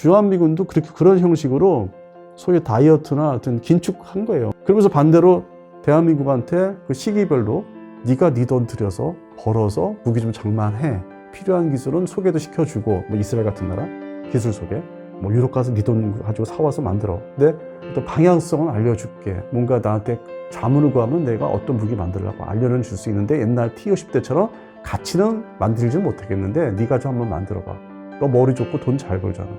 주한미군도 그런 형식으로 소위 다이어트나 어떤 긴축한 거예요. 그러면서 반대로 대한민국한테 그 시기별로 네가 네 돈 들여서 벌어서 무기 좀 장만해. 필요한 기술은 소개도 시켜주고, 뭐 이스라엘 같은 나라 기술 소개, 뭐 유럽 가서 네 돈 가지고 사와서 만들어. 근데 또 방향성은 알려줄게. 뭔가 나한테 자문을 구하면 내가 어떤 무기 만들려고 알려는 줄 수 있는데 옛날 T-50 때처럼 가치는 만들지 못하겠는데 네가 좀 한번 만들어봐. 너 머리 좋고 돈 잘 벌잖아.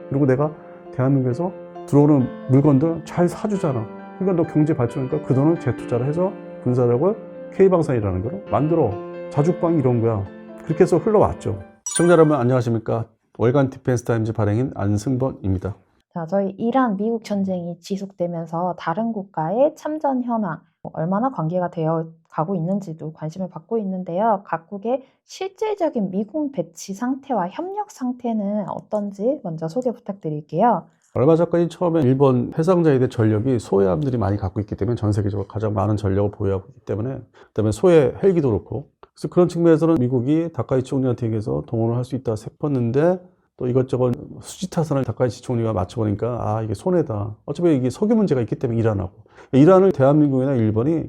그리고 내가 대한민국에서 들어오는 물건들 잘 사주잖아. 그러니까 너 경제 발전하니까 그 돈을 재투자를 해서 군사력을 K방산이라는 걸 만들어. 자주방 이런 거야. 그렇게 해서 흘러왔죠. 시청자 여러분 안녕하십니까. 월간 디펜스타임즈 발행인 안승범입니다. 자, 저희 이란, 미국 전쟁이 지속되면서 다른 국가의 참전 현황, 얼마나 관계가 되어 가고 있는지도 관심을 받고 있는데요. 각국의 실질적인 미군 배치 상태와 협력 상태는 어떤지 먼저 소개 부탁드릴게요. 얼마 전까지 처음에 일본 해상자위대 전력이 소해함들이 많이 갖고 있기 때문에 전 세계적으로 가장 많은 전력을 보유하고 있기 때문에 그다음에 소해 헬기도 그렇고 그래서 그런 측면에서는 미국이 다카이치 총리한테 얘기해서 동원을 할 수 있다 싶었는데 또 이것저것 수지타산을 다카이치 총리가 맞춰보니까 이게 손해다. 어차피 이게 석유 문제가 있기 때문에 이란하고 이란을 대한민국이나 일본이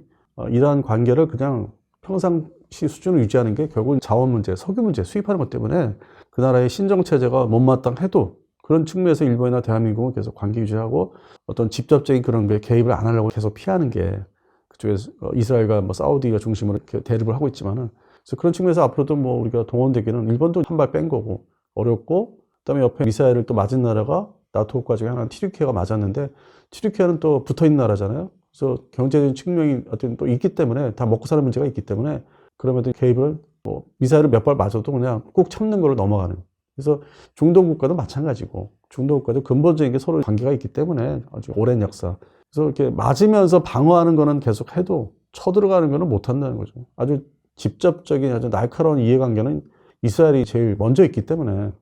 이란 관계를 그냥 평상시 수준을 유지하는 게 결국은 자원 문제, 석유 문제 수입하는 것 때문에 그 나라의 신정체제가 못마땅해도 그런 측면에서 일본이나 대한민국은 계속 관계 유지하고 어떤 직접적인 그런 게 개입을 안 하려고 계속 피하는 게 그쪽에서 이스라엘과 뭐 사우디가 중심으로 이렇게 대립을 하고 있지만은 그래서 그런 측면에서 앞으로도 뭐 우리가 동원되기는 일본도 한 발 뺀 거고 어렵고 그다음에 옆에 미사일을 또 맞은 나라가 나토 국가 중에 하나는 튀르키예가 맞았는데 튀르키예는 또 붙어 있는 나라잖아요. 그래서 경제적인 측면이 어떤 또 있기 때문에 다 먹고 사는 문제가 있기 때문에 그러면 개입을 뭐 미사일을 몇 발 맞아도 그냥 꼭 참는 걸로 넘어가는. 그래서 중동 국가도 마찬가지고 중동 국가도 근본적인 게 서로 관계가 있기 때문에 아주 오랜 역사. 그래서 이렇게 맞으면서 방어하는 거는 계속 해도 쳐들어가는 거는 못 한다는 거죠. 아주 직접적인 아주 날카로운 이해관계는 이스라엘이 제일 먼저 있기 때문에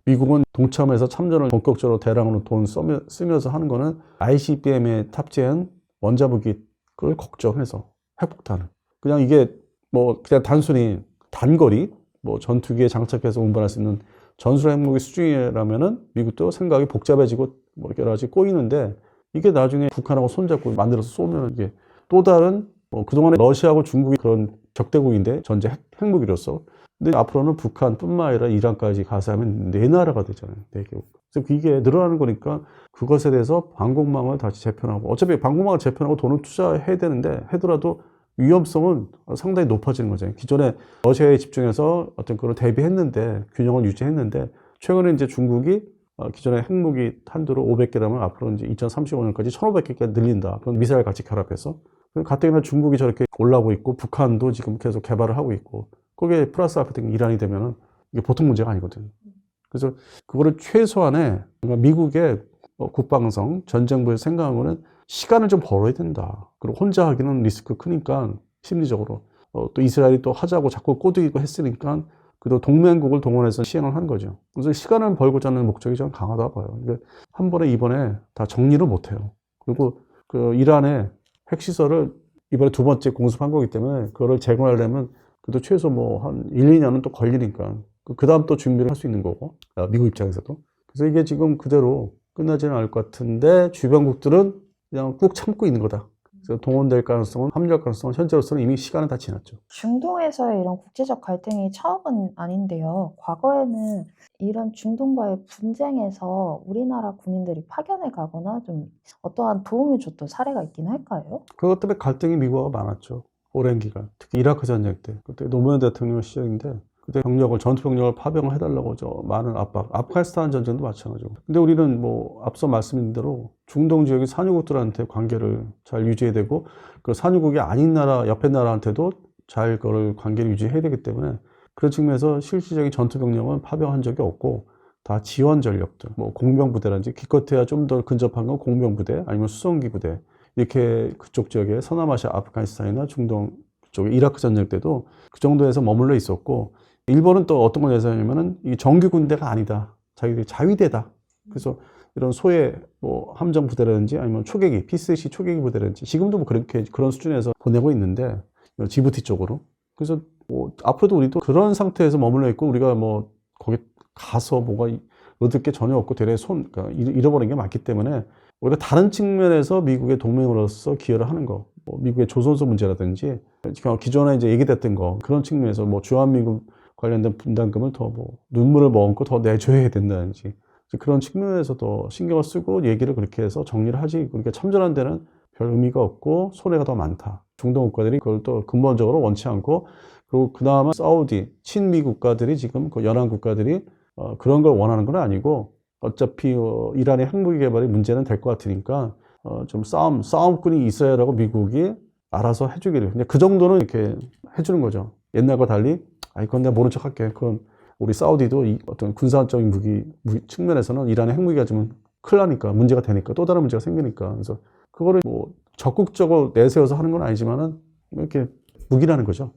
미국은 동참해서 참전을 본격적으로 대량으로 돈 쓰면서 하는 거는 ICBM에 탑재한 원자무기를 걱정해서 핵폭탄을. 그냥 이게 뭐 그냥 단순히 단거리 뭐 전투기에 장착해서 운반할 수 있는 전술 핵무기 수준이라면은 미국도 생각이 복잡해지고 뭐 여러 가지 꼬이는데 이게 나중에 북한하고 손잡고 만들어서 쏘면 이게 또 다른 뭐 그동안에 러시아하고 중국이 그런 적대국인데 전제 핵무기로서 근데 앞으로는 북한뿐만 아니라 이란까지 가세하면 네 나라가 되잖아요. 네 개국. 그래서 이게 늘어나는 거니까 그것에 대해서 방공망을 다시 재편하고 어차피 방공망을 재편하고 돈을 투자해야 되는데 하더라도 위험성은 상당히 높아지는 거죠. 기존에 러시아에 집중해서 어떤 그걸 대비했는데 균형을 유지했는데 최근에 이제 중국이 기존의 핵무기 한도를 500개라면 앞으로 이제 2035년까지 1,500개까지 늘린다. 그건 미사일 같이 결합해서. 가뜩이나 중국이 저렇게 올라오고 있고 북한도 지금 계속 개발을 하고 있고 거기에 플러스 알파 등 이란이 되면은 이게 보통 문제가 아니거든요. 그래서 그거를 최소한의 미국의 국방성, 전쟁부에서 생각하고는 시간을 좀 벌어야 된다. 그리고 혼자 하기는 리스크 크니까 심리적으로 또 이스라엘이 또 하자고 자꾸 꼬드기고 했으니까 그래도 동맹국을 동원해서 시행을 한 거죠. 그래서 시간을 벌고자 하는 목적이 좀 강하다 봐요. 이게 한 번에 이번에 다 정리를 못 해요. 그리고 그 이란의 핵시설을 이번에 두 번째 공습한 거기 때문에 그거를 제거하려면 그래도 최소 뭐 한 1, 2년은 또 걸리니까 그 다음 또 준비를 할 수 있는 거고 미국 입장에서도. 그래서 이게 지금 그대로 끝나지는 않을 것 같은데 주변국들은 그냥 꾹 참고 있는 거다. 그래서 동원될 가능성은 합류할 가능성은 현재로서는 이미 시간은 다 지났죠. 중동에서의 이런 국제적 갈등이 처음은 아닌데요. 과거에는 이런 중동과의 분쟁에서 우리나라 군인들이 파견을 가거나 좀 어떠한 도움을 줬던 사례가 있긴 할까요? 그것 때문에 갈등이 미국하고 많았죠. 오랜 기간. 특히 이라크 전쟁 때. 그때 노무현 대통령 시절인데 그때 전투 병력을 파병을 해달라고 많은 압박. 아프가니스탄 전쟁도 마찬가지고. 근데 우리는 뭐 앞서 말씀드린 대로 중동 지역의 산유국들한테 관계를 잘 유지해야 되고 그 산유국이 아닌 나라, 옆에 나라한테도 잘 그걸 관계를 유지해야 되기 때문에 그런 측면에서 실질적인 전투 병력은 파병한 적이 없고 다 지원 전력들, 뭐 공병부대라든지 기껏해야 좀 더 근접한 건 공병부대 아니면 수송기 부대 이렇게 그쪽 지역에 서남아시아, 아프가니스탄이나 중동 쪽에 이라크 전쟁 때도 그 정도에서 머물러 있었고 일본은 또 어떤 걸 내세우냐면은 이 정규 군대가 아니다. 자기들이 자위대다. 그래서 이런 소의 뭐 함정 부대라든지 아니면 초계기, P-3C 초계기 부대라든지 지금도 뭐 그런 수준에서 보내고 있는데 지부티 쪽으로. 그래서 뭐 앞으로도 우리도 그런 상태에서 머물러 있고 우리가 뭐 거기 가서 뭐가 얻을 게 전혀 없고 되레 그러니까 잃어버린 게 많기 때문에 오히려 다른 측면에서 미국의 동맹으로서 기여를 하는 거, 뭐 미국의 조선소 문제라든지 기존에 이제 얘기됐던 거 그런 측면에서 뭐 주한미군 관련된 분담금을 더 뭐 눈물을 머금고 더 내줘야 된다든지 그런 측면에서도 신경을 쓰고 얘기를 그렇게 해서 정리를 하지 그렇게 참전한 데는 별 의미가 없고 손해가 더 많다. 중동 국가들이 그걸 또 근본적으로 원치 않고 그리고 그나마 사우디, 친미 국가들이 지금 그 연안 국가들이 그런 걸 원하는 건 아니고 어차피 이란의 핵무기 개발이 문제는 될 것 같으니까 좀 싸움꾼이 있어야라고 미국이 알아서 해주기를. 근데 그 정도는 이렇게 해주는 거죠. 옛날과 달리, 그건 내가 모른 척 할게. 그건 우리 사우디도 어떤 군사적인 무기 측면에서는 이란의 핵무기 가지면 큰일 나니까, 문제가 되니까, 또 다른 문제가 생기니까. 그래서 그거를 뭐 적극적으로 내세워서 하는 건 아니지만은 이렇게 무기라는 거죠.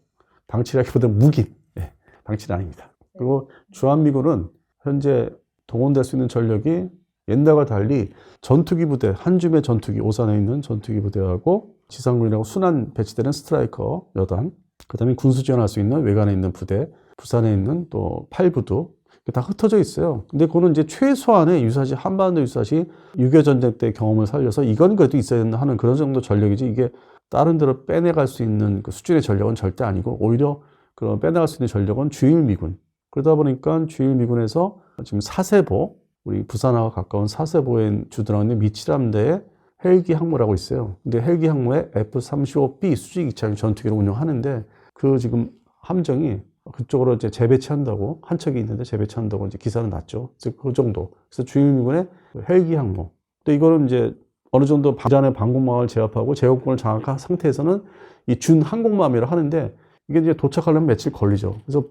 방치라기보다는 무기. 네, 방치는 아닙니다. 그리고 주한미군은 현재 동원될 수 있는 전력이 옛날과 달리 전투기 부대, 한 줌의 전투기, 오산에 있는 전투기 부대하고 지상군이라고 순환 배치되는 스트라이커 여단, 그 다음에 군수 지원할 수 있는 외관에 있는 부대, 부산에 있는 또 8부도 다 흩어져 있어요. 근데 그거는 이제 최소한의 유사시, 한반도 유사시 6.25 전쟁 때 경험을 살려서 이건 그래도 있어야 된다 하는 그런 정도 전력이지 이게 다른 데로 빼내갈 수 있는 그 수준의 전력은 절대 아니고 오히려 그런 빼내갈 수 있는 전력은 주일미군. 그러다 보니까 주일미군에서 지금 사세보, 우리 부산하고 가까운 사세보에 주둔하고 있는 미칠함대의 헬기 항모라고 있어요. 근데 헬기 항모에 F-35B 수직 이차형 전투기를 운영하는데 그 지금 함정이 그쪽으로 이제 재배치한다고 한 척이 있는데 재배치한다고 이제 기사는 났죠. 그래서 그 정도. 그래서 주일미군의 헬기 항모. 또 이거는 이제 어느 정도 이란의 방공망을 제압하고 제공권을 장악한 상태에서는 이 준 항공모함이라 하는데 이게 이제 도착하려면 며칠 걸리죠. 그래서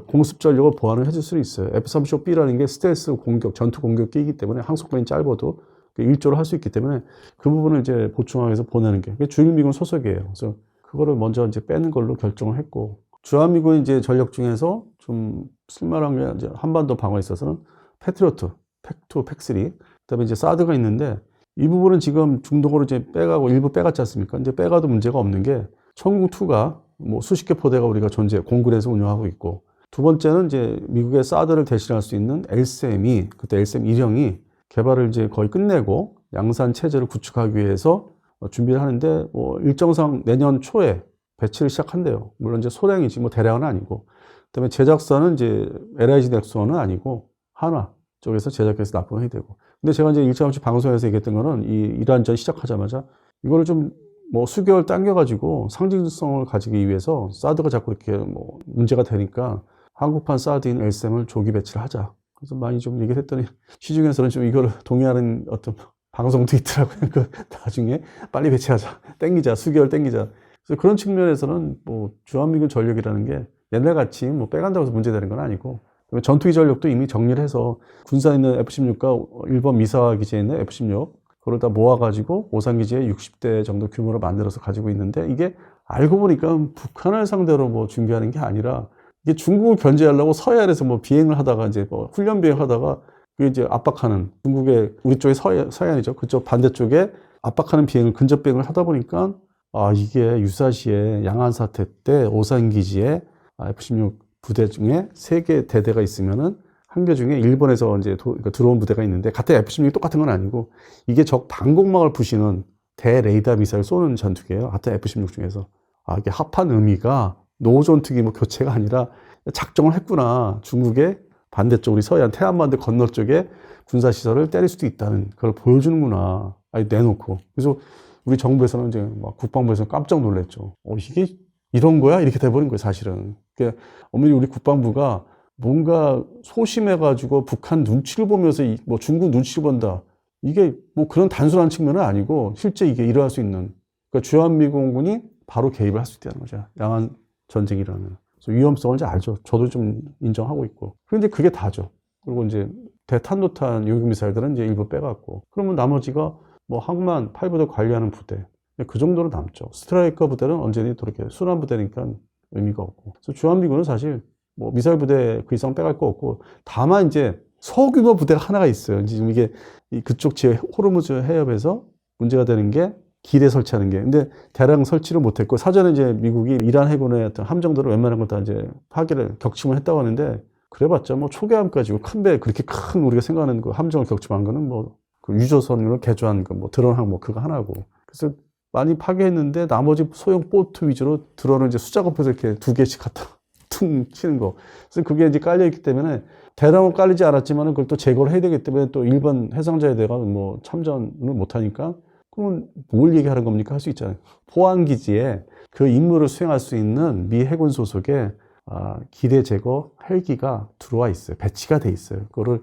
공습 전력을 보완을 해줄 수 있어요. F-35B라는 게 스텔스 공격, 전투 공격기이기 때문에 항속권이 짧아도 일조를 할 수 있기 때문에 그 부분을 이제 보충하기 위해서 보내는 게 주일미군 소속이에요. 그래서 그거를 먼저 이제 빼는 걸로 결정을 했고 주한미군 이제 전력 중에서 좀 쓸만한 게 이제 한반도 방어에 있어서는 패트리어트, 팩2, 팩3, 그다음에 이제 사드가 있는데 이 부분은 지금 중동으로 이제 빼가고 일부 빼갔지 않습니까? 근데 빼가도 문제가 없는 게 천궁2가 뭐 수십 개 포대가 우리가 공군에서 운영하고 있고 두 번째는 이제 미국의 사드를 대신할 수 있는 LSM이 그때 LSM 1형이 개발을 이제 거의 끝내고 양산 체제를 구축하기 위해서 준비를 하는데 뭐 일정상 내년 초에 배치를 시작한대요. 물론 이제 소량이지 뭐 대량은 아니고. 그다음에 제작사는 이제 LIG 넥슨은 아니고 한화 쪽에서 제작해서 납품해야 되고. 근데 제가 이제 일찌감치 방송에서 얘기했던 거는 이 이란전 시작하자마자 이거를 좀 뭐 수개월 당겨가지고 상징성을 가지기 위해서 사드가 자꾸 이렇게 뭐 문제가 되니까 한국판 사드인 LSM을 조기 배치를 하자. 그래서 많이 좀 얘기를 했더니 시중에서는 좀 이거를 동의하는 어떤 방송도 있더라고요. 그 나중에 빨리 배치하자. 땡기자. 수개월 땡기자. 그래서 그런 측면에서는 뭐 주한미군 전력이라는 게 옛날같이 뭐 빼간다고 해서 문제되는 건 아니고 전투기 전력도 이미 정리를 해서 군사에 있는 F-16과 일본 미사와 기지에 있는 F-16 그걸 다 모아가지고 오산기지에 60대 정도 규모로 만들어서 가지고 있는데 이게 알고 보니까 북한을 상대로 뭐 준비하는 게 아니라 이게 중국을 견제하려고 서해안에서 뭐 비행을 하다가 이제 뭐 훈련 비행하다가 그게 이제 압박하는 중국의 우리 쪽에 서해안이죠. 그쪽 반대쪽에 압박하는 비행을 근접 비행을 하다 보니까 이게 유사시에 양안 사태 때 오산기지에 F-16 부대 중에 3개 대대가 있으면은 한 개 중에 일본에서 이제 들어온 부대가 있는데 같은 F-16이 똑같은 건 아니고 이게 적 방공망을 부시는 대레이더 미사일 쏘는 전투기예요. 같은 F-16 중에서. 이게 합한 의미가 노전투기 뭐 교체가 아니라 작정을 했구나. 중국의 반대쪽 우리 서해안 태안반도 건너 쪽에 군사시설을 때릴 수도 있다는 걸 보여주는구나. 내놓고. 그래서 우리 정부에서는 이제 막 국방부에서 깜짝 놀랐죠. 이게 이런 거야? 이렇게 돼버린 거예요, 사실은. 그러니까 엄밀히 우리 국방부가 뭔가 소심해가지고 북한 눈치를 보면서 뭐 중국 눈치를 본다. 이게 뭐 그런 단순한 측면은 아니고 실제 이게 일어날 수 있는. 그러니까 주한미군이 바로 개입을 할 수 있다는 거죠. 양안 전쟁이라는. 그래서 위험성을 이제 알죠. 저도 좀 인정하고 있고. 그런데 그게 다죠. 그리고 이제 대탄도탄 요격미사일들은 이제 일부 빼갔고. 그러면 나머지가 뭐 항만 8부대 관리하는 부대. 그 정도로 남죠. 스트라이커 부대는 언제든지 그렇게 순환 부대니까 의미가 없고. 그래서 주한미군은 사실 뭐 미사일 부대 그 이상 빼갈 거 없고 다만 이제 소규모 부대가 하나가 있어요. 지금 이게 그쪽 지역 호르무즈 해협에서 문제가 되는 게 길에 설치하는 게. 근데 대량 설치를 못했고 사전에 이제 미국이 이란 해군의 어떤 함정들을 웬만한 걸 다 이제 파괴를 격침을 했다고 하는데 그래봤자 뭐 초계함까지고 큰 배 그렇게 큰 우리가 생각하는 그 함정을 격침한 거는 뭐 그 유조선으로 개조한 그 뭐 드론 항모 그거 하나고. 그래서 많이 파괴했는데 나머지 소형 보트 위주로 드론을 이제 수작업해서 이렇게 2개씩 갖다 퉁 치는 거. 그래서 그게 이제 깔려있기 때문에 대량은 깔리지 않았지만 그걸 또 제거를 해야 되기 때문에 또 일본 해상자위대가 뭐 참전을 못하니까 그러면 뭘 얘기하는 겁니까? 할 수 있잖아요. 포항기지에 그 임무를 수행할 수 있는 미 해군 소속의 기대 제거 헬기가 들어와 있어요. 배치가 돼 있어요. 그거를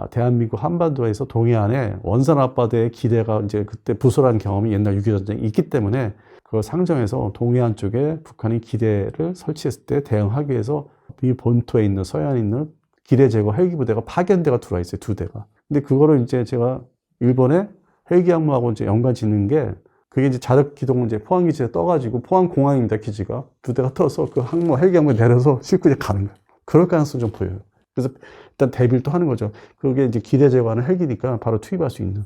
대한민국 한반도에서 동해안에 원산 앞바다의 기대가 이제 그때 부설한 경험이 옛날 6.25 전쟁이 있기 때문에 그걸 상정해서 동해안 쪽에 북한이 기대를 설치했을 때 대응하기 위해서 미 본토에 있는 서해안에 있는 기대 제거 헬기 부대가 파견대가 들어와 있어요. 2대가. 근데 그거를 이제 제가 일본의 헬기 항모하고 이제 연관 짓는 게 그게 이제 자력 기동을 이제 포항 기지에 떠가지고 포항 공항입니다. 기지가 2대가 떠서 그 항모 헬기 항모 내려서 싣고 이제 가는 거예요. 그럴 가능성이 좀 보여요. 그래서 일단 대비를 또 하는 거죠. 그게 이제 기대 제거하는 헬기니까 바로 투입할 수 있는.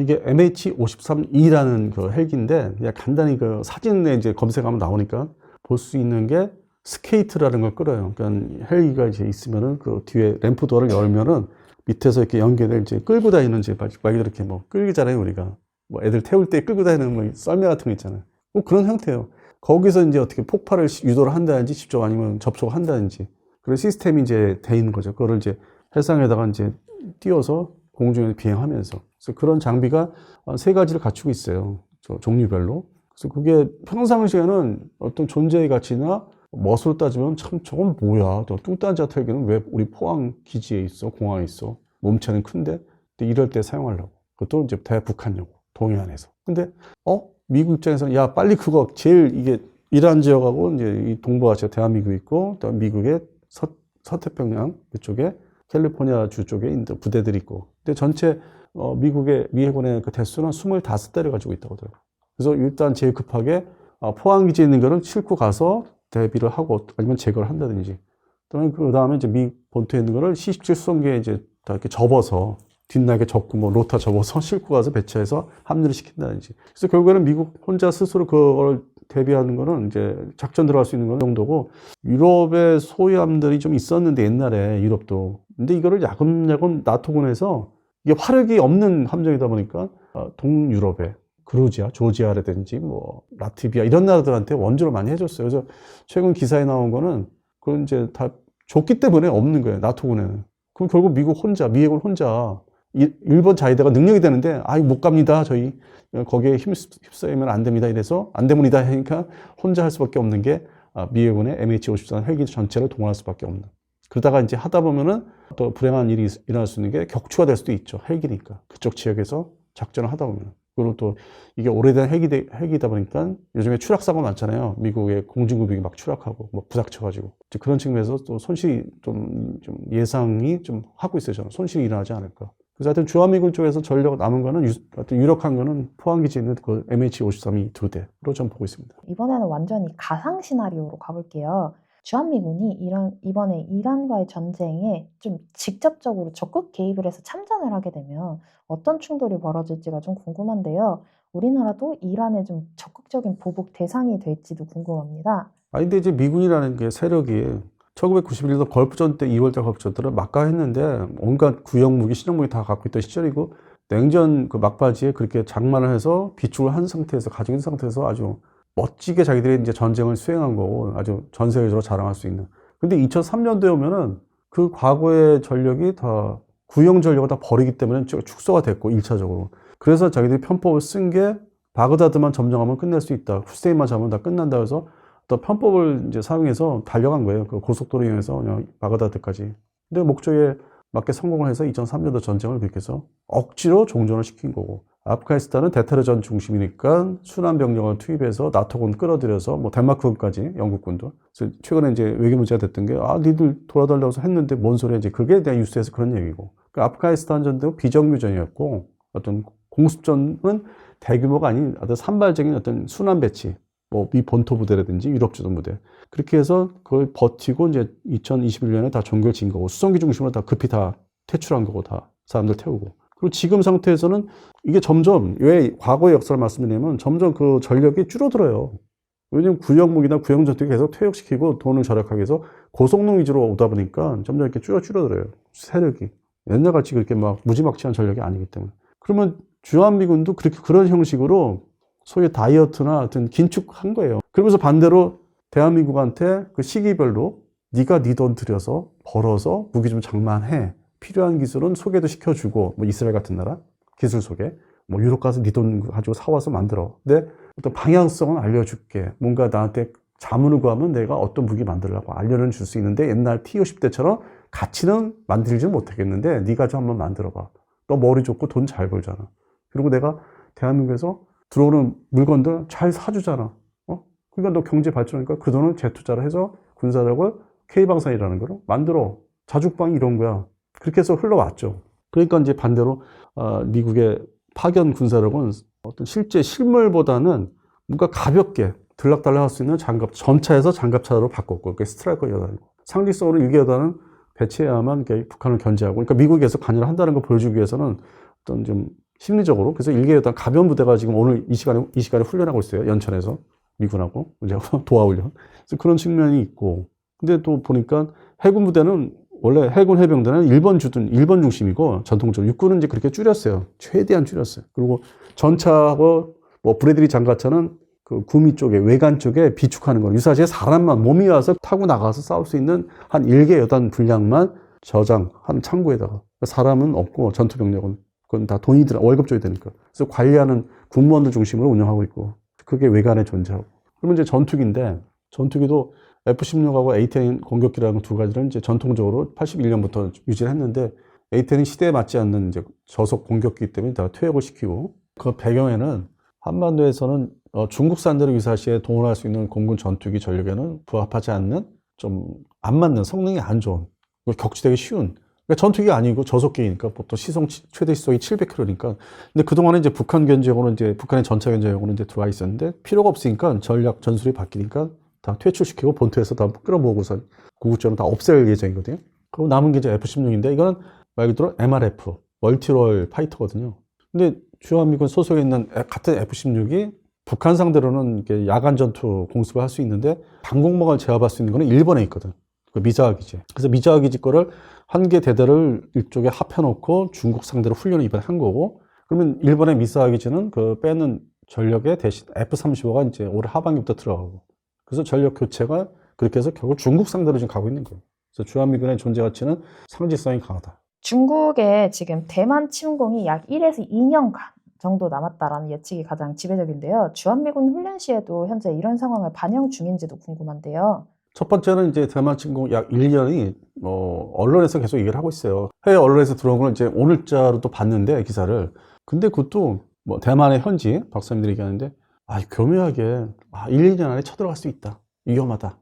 이게 MH53E라는 그 헬기인데 그냥 간단히 그 사진에 이제 검색하면 나오니까 볼 수 있는 게 스케이트라는 걸 끌어요. 그러니까 헬기가 이제 있으면은 그 뒤에 램프 도어를 열면은 밑에서 이렇게 연계를 이제 끌고 다니는 이제 말 그대로 이렇게 뭐 끌기잖아요, 우리가. 뭐 애들 태울 때 끌고 다니는 뭐 썰매 같은 거 있잖아요. 뭐 그런 형태예요. 거기서 이제 어떻게 폭발을 유도를 한다든지 직접 아니면 접촉을 한다든지 그런 시스템이 이제 돼 있는 거죠. 그거를 이제 해상에다가 이제 띄워서 공중에서 비행하면서. 그래서 그런 장비가 3가지를 갖추고 있어요. 종류별로. 그래서 그게 평상시에는 어떤 존재의 가치나 멋으로 따지면 참 저건 뭐야. 또 뚱딴지 헬기는 왜 우리 포항 기지에 있어? 공항에 있어? 몸체는 큰데? 근데 이럴 때 사용하려고. 그것도 이제 대북한용, 동해안에서. 근데, 미국 입장에서는 야, 빨리 그거 제일 이게 이란 지역하고 이제 이 동부아시아 대한민국 있고, 또 미국의 서태평양 그쪽에 캘리포니아 주 쪽에 있는 부대들이 있고. 근데 전체, 미 해군의 그 대수는 25대를 가지고 있다고 하더라고요. 그래서 일단 제일 급하게 포항 기지에 있는 거는 싣고 가서 대비를 하고 아니면 제거를 한다든지. 그 다음에 이제 미 본토에 있는 거를 C-17 수송기에 이제 다 이렇게 접어서 뒷날개 접고 뭐 로타 접어서 싣고 가서 배치해서 합류를 시킨다든지. 그래서 결국에는 미국 혼자 스스로 그걸 대비하는 거는 이제 작전 들어갈 수 있는 건 정도고 유럽의 소위함들이 좀 있었는데 옛날에 유럽도. 근데 이거를 야금야금 나토군에서 이게 화력이 없는 함정이다 보니까 동유럽에 그루지아, 조지아라든지 뭐 라트비아 이런 나라들한테 원조를 많이 해줬어요. 그래서 최근 기사에 나온 거는 그건 이제 다 줬기 때문에 없는 거예요. 나토군에는. 그럼 결국 미국 혼자, 미 해군 혼자 일본 자위대가 능력이 되는데 못 갑니다. 저희 거기에 휩싸이면 안 됩니다. 이래서 안 되문이다 하니까 혼자 할 수밖에 없는 게 미 해군의 MH54 헬기 전체를 동원할 수밖에 없는. 그러다가 이제 하다 보면은 또 불행한 일이 일어날 수 있는 게 격추가 될 수도 있죠. 헬기니까 그쪽 지역에서 작전을 하다 보면. 그리고 또 이게 오래된 헬기다 보니까 요즘에 추락사고 많잖아요. 미국의 공중급이 막 추락하고 뭐 부닥쳐가지고 그런 측면에서 또 손실이 좀 예상이 좀 하고 있어요. 저는 손실이 일어나지 않을까. 그래서 하여튼 주한미군 쪽에서 전력 남은 거는 하여튼 유력한 거는 포항기지에 있는 그 MH53이 2대로 전 보고 있습니다. 이번에는 완전히 가상 시나리오로 가볼게요. 주한미군이 이번에 이란과의 전쟁에 좀 직접적으로 적극 개입을 해서 참전을 하게 되면 어떤 충돌이 벌어질지가 좀 궁금한데요. 우리나라도 이란의 좀 적극적인 보복 대상이 될지도 궁금합니다. 근데 이제 미군이라는 게 세력이 1991년도 걸프전 때 2월달 걸프전 때를 막강했는데 온갖 구형 무기, 신형 무기 다 갖고 있던 시절이고 냉전 그 막바지에 그렇게 장만을 해서 비축을 한 상태에서 가지고 있는 상태에서 아주 멋지게 자기들이 이제 전쟁을 수행한 거고 아주 전 세계적으로 자랑할 수 있는. 근데 2003년도에 오면은 그 과거의 전력이 다 구형 전력을 다 버리기 때문에 축소가 됐고 1차적으로. 그래서 자기들이 편법을 쓴 게 바그다드만 점령하면 끝낼 수 있다. 후세인만 잡으면 다 끝난다 해서 또 편법을 이제 사용해서 달려간 거예요. 그 고속도로 이용해서 그냥 바그다드까지. 근데 목적에 맞게 성공을 해서 2003년도 전쟁을 그렇게 해서 억지로 종전을 시킨 거고. 아프가니스탄은 대테러전 중심이니까 순환 병력을 투입해서 나토군 끌어들여서 뭐 덴마크군까지 영국군도. 그래서 최근에 이제 외교 문제가 됐던 게 니들 돌아달라고 했는데 뭔 소리야 이제 그게 대한 뉴스에서 그런 얘기고. 그 아프가니스탄 전도 비정규전이었고 어떤 공습전은 대규모가 아닌 어떤 산발적인 어떤 순환 배치. 뭐 미 본토 부대라든지 유럽 주둔 부대. 그렇게 해서 그걸 버티고 이제 2021년에 다 종결진 거고 수송기 중심으로 다 급히 다 퇴출한 거고 다 사람들 태우고. 그리고 지금 상태에서는 이게 점점 왜 과거의 역사를 말씀드리면 점점 그 전력이 줄어들어요. 왜냐면 구형무기나 구형 전투기 계속 퇴역시키고 돈을 절약하기 위해서 고성능 위주로 오다 보니까 점점 이렇게 줄어들어요. 세력이. 옛날같이 그렇게 막 무지막지한 전력이 아니기 때문에. 그러면 주한미군도 그렇게 그런 형식으로 소위 다이어트나 하여튼 긴축한 거예요. 그러면서 반대로 대한민국한테 그 시기별로 네가 네 돈 들여서 벌어서 무기 좀 장만해. 필요한 기술은 소개도 시켜주고, 뭐 이스라엘 같은 나라 기술 소개, 뭐 유럽 가서 네 돈 가지고 사와서 만들어. 근데 어떤 방향성은 알려줄게. 뭔가 나한테 자문을 구하면 내가 어떤 무기 만들려고 알려는 줄 수 있는데 옛날 T-50 때처럼 가치는 만들지 못하겠는데 네가 좀 한번 만들어봐. 너 머리 좋고 돈 잘 벌잖아. 그리고 내가 대한민국에서 들어오는 물건들 잘 사주잖아. 그러니까 너 경제 발전하니까 그 돈을 재투자를 해서 군사력을 K방산이라는 걸 만들어. 자주방 이런 거야. 그렇게 해서 흘러왔죠. 그러니까 이제 반대로 미국의 파견 군사력은 어떤 실제 실물보다는 뭔가 가볍게 들락달락 할 수 있는 장갑, 전차에서 장갑차로 바꿨고, 그게 스트라이커 여단이고, 상징성으로 일개 여단은 배치해야만 북한을 견제하고, 그러니까 미국에서 관여를 한다는 걸 보여주기 위해서는 어떤 좀 심리적으로, 그래서 일개 여단 가벼운 부대가 지금 오늘 이 시간에 훈련하고 있어요. 연천에서 미군하고 이제 도하훈련. 그래서 그런 측면이 있고, 근데 또 보니까 해군 부대는 원래 해군 해병대는 일본 중심이고 전통적으로 육군은 이제 그렇게 줄였어요. 최대한 줄였어요. 그리고 전차하고 뭐 브래들리 장갑차는 그 구미 쪽에 외관 쪽에 비축하는 거 유사시에 사람만 몸이 와서 타고 나가서 싸울 수 있는 한 1개 여단 분량만 저장한 창고에다가 사람은 없고 전투 병력은 그건 다 돈이 들어 월급 줘야 되니까 그래서 관리하는 군무원들 중심으로 운영하고 있고 그게 외관에 존재하고 그러면 이제 전투기인데 전투기도 F-16하고 A-10 공격기라는 두 가지를 이제 전통적으로 81년부터 유지를 했는데 A-10이 시대에 맞지 않는 이제 저속 공격기 때문에 다 퇴역을 시키고 그 배경에는 한반도에서는 중국산대로 유사시에 동원할 수 있는 공군 전투기 전력에는 부합하지 않는 좀 안 맞는 성능이 안 좋은 격추되기 쉬운 그러니까 전투기가 아니고 저속기니까 보통 최대 시속이 700km니까 근데 그동안에 이제 북한 견제용으로 이제 북한의 전차 견제용으로 이제 들어와 있었는데 필요가 없으니까 전략 전술이 바뀌니까 다 퇴출시키고 본토에서 다 끌어모으고서 구국적으로 다 없앨 예정이거든요. 그리고 남은 게 이제 F-16인데 이거는 말 그대로 MRF, 멀티롤 파이터거든요. 근데 주한미군 소속에 있는 같은 F-16이 북한 상대로는 이렇게 야간 전투 공습을 할 수 있는데 방공망을 제압할 수 있는 거는 일본에 있거든. 그 미자와 기지. 그래서 미자와 기지 거를 한 개 대대를 이쪽에 합해놓고 중국 상대로 훈련을 이번에 한 거고 그러면 일본의 미사와 기지는 그 빼는 전력의 대신 F-35가 이제 올해 하반기부터 들어가고 그래서 전력 교체가 그렇게 해서 결국 중국 상대로 지금 가고 있는 거예요. 그래서 주한미군의 존재 가치는 상징성이 강하다. 중국의 지금 대만 침공이 약 1에서 2년간 정도 남았다라는 예측이 가장 지배적인데요. 주한미군 훈련 시에도 현재 이런 상황을 반영 중인지도 궁금한데요. 첫 번째는 이제 대만 침공 약 1년이 언론에서 계속 얘기를 하고 있어요. 해외 언론에서 들어온 걸 이제 오늘자로 또 봤는데 기사를. 근데 그것도 뭐 대만의 현지 박사님들이 얘기하는데 교묘하게 1, 2년 안에 쳐들어갈 수 있다. 위험하다.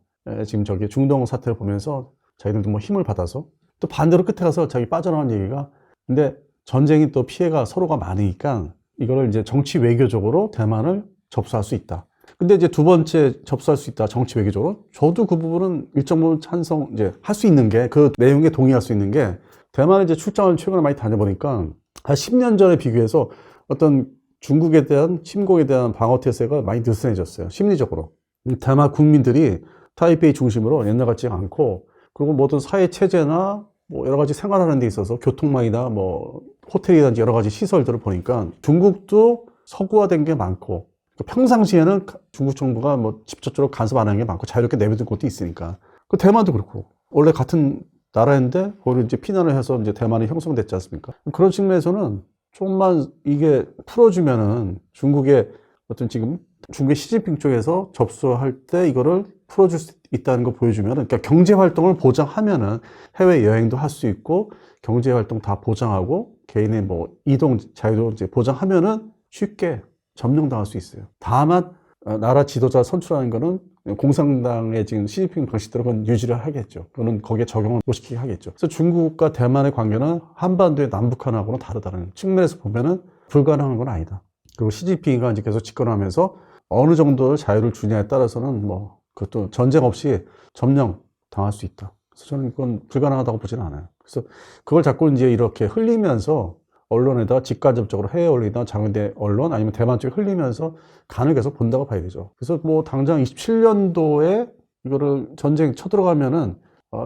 지금 저기 중동 사태를 보면서 자기들도 뭐 힘을 받아서 또 반대로 끝에 가서 자기 빠져나간 얘기가 근데 전쟁이 또 피해가 서로가 많으니까 이거를 이제 정치 외교적으로 대만을 접수할 수 있다. 근데 이제 두 번째 접수할 수 있다. 정치 외교적으로. 저도 그 부분은 일정 부분 찬성 이제 할 수 있는 게 그 내용에 동의할 수 있는 게 대만에 이제 출장을 최근에 많이 다녀보니까 한 10년 전에 비교해서 어떤 중국에 대한 침공에 대한 방어 태세가 많이 느슨해졌어요. 심리적으로. 대만 국민들이 타이페이 중심으로 옛날같지 않고 그리고 모든 사회 체제나 뭐 여러 가지 생활하는 데 있어서 교통망이나 뭐 호텔이든지 여러 가지 시설들을 보니까 중국도 서구화된 게 많고 평상시에는 중국 정부가 뭐 직접적으로 간섭 안 하는 게 많고 자유롭게 내버린 곳도 있으니까 그 대만도 그렇고 원래 같은 나라인데 거기를 이제 피난을 해서 이제 대만이 형성됐지 않습니까? 그런 측면에서는 조금만 이게 풀어주면은 중국의 어떤 지금 중국의 시진핑 쪽에서 접수할 때 이거를 풀어줄 수 있다는 거 보여주면은 그러니까 경제 활동을 보장하면은 해외 여행도 할 수 있고 경제 활동 다 보장하고 개인의 뭐 이동 자유도 이제 보장하면은 쉽게 점령당할 수 있어요. 다만 나라 지도자 선출하는 거는 공산당의 지금 시진핑 방식대로 그건 유지를 하겠죠. 그거는 거기에 적용을 못 시키게 하겠죠. 그래서 중국과 대만의 관계는 한반도의 남북한하고는 다르다는 측면에서 보면은 불가능한 건 아니다. 그리고 시진핑이 이제 계속 집권하면서 어느 정도의 자유를 주냐에 따라서는 뭐 그것도 전쟁 없이 점령 당할 수 있다. 그래서 저는 그건 불가능하다고 보지는 않아요. 그래서 그걸 자꾸 이제 이렇게 흘리면서 언론에다 직간접적으로 해외 언론이나 장외 언론 아니면 대만 쪽에 흘리면서 간을 계속 본다고 봐야 되죠. 그래서 뭐 당장 27년도에 이거를 전쟁 쳐들어가면은